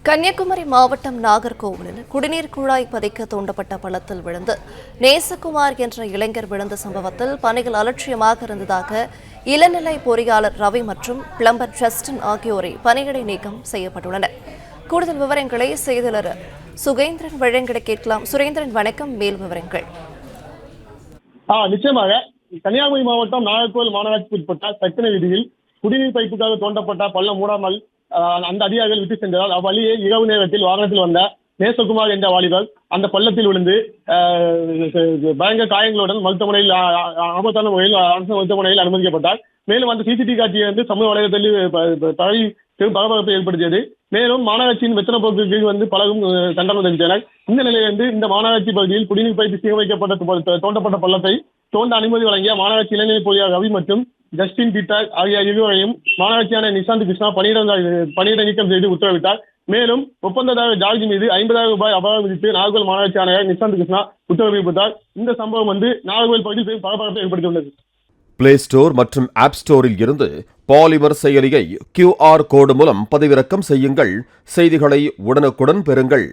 கன்னியாகுமரி மாவட்டம் நாகர்கோவிலில் குடிநீர் குழாய் பதிக்க தூண்டப்பட்ட பள்ளத்தில் விழுந்து நேசகுமார் என்ற இளைஞர் விழுந்த சம்பவத்தில் பணிகள் அலட்சியமாக இருந்ததாக இளநிலை பொறியாளர் ரவி மற்றும் பிளம்பர் ஜஸ்டின் ஆகியோரை பணியிடை நீக்கம் செய்யப்பட்டுள்ளனர். கூடுதல் விவரங்களை செய்தியாளர் சுகேந்திரன் வழங்கிட கேட்கலாம். சுரேந்திரன், வணக்கம். மேல் விவரங்கள். நிச்சயமாக கன்னியாகுமரி மாவட்டம் நாகர்கோவில் மாநகராட்சிக்கு உட்பட்ட சக்கர வீதியில் குடிநீர் பைப்புக்காக தோண்டப்பட்ட பள்ளம் மூடாமல் அந்த அதிகாரிகள் விட்டு சென்றதால் அவ்வழியே இரவு நேரத்தில் வாகனத்தில் வந்த நேசகுமார் என்ற வாலிபர் அந்த பள்ளத்தில் விழுந்து பயங்கர காயங்களுடன் மருத்துவமனையில் ஆபத்தான முறையில் அரசு மருத்துவமனையில் அனுமதிக்கப்பட்டார். மேலும் அந்த சிசிடிவி காட்சியை வந்து சமூக வலைதளத்தில் பரவி பரபரப்பை ஏற்படுத்தியது. மேலும் மாநகராட்சியின் வெத்தன போக்கு பலரும் கண்டனம் தெரிவித்தனர். இந்த நிலையிலிருந்து இந்த மாநகராட்சி பகுதியில் குடிநீர் பைப்பு சீரமைக்கப்பட்ட தோண்டப்பட்ட பள்ளத்தை தோண்ட அனுமதி வழங்கிய மாநகராட்சி இளைஞர் பொறியாளர் ரவி மற்றும் ஜஸ்டின் பீட்டர் ஆகிய இருவரையும் மாநகராட்சியான நிஷாந்த் கிருஷ்ணா பணியிட நீக்கம் செய்து உத்தரவிட்டார். மேலும் ஒப்பந்ததாரர் ஜார்ஜ் மீது 50,000 ரூபாய் அபராதம் விதித்து நாகர்கோவில் மாநகராட்சி ஆணையர் நிஷாந்த் கிருஷ்ணா உத்தரவிட்டார். இந்த சம்பவம் நாகர்கோவில் பகுதியில் பரபரப்பை ஏற்படுத்தியுள்ளது. பிளே ஸ்டோர் மற்றும் ஆப் ஸ்டோரில் இருந்து பாலிமர் செயலியை QR கோடு மூலம் பதிவிறக்கம் செய்யுங்கள். செய்திகளை உடனுக்குடன் பெறுங்கள்.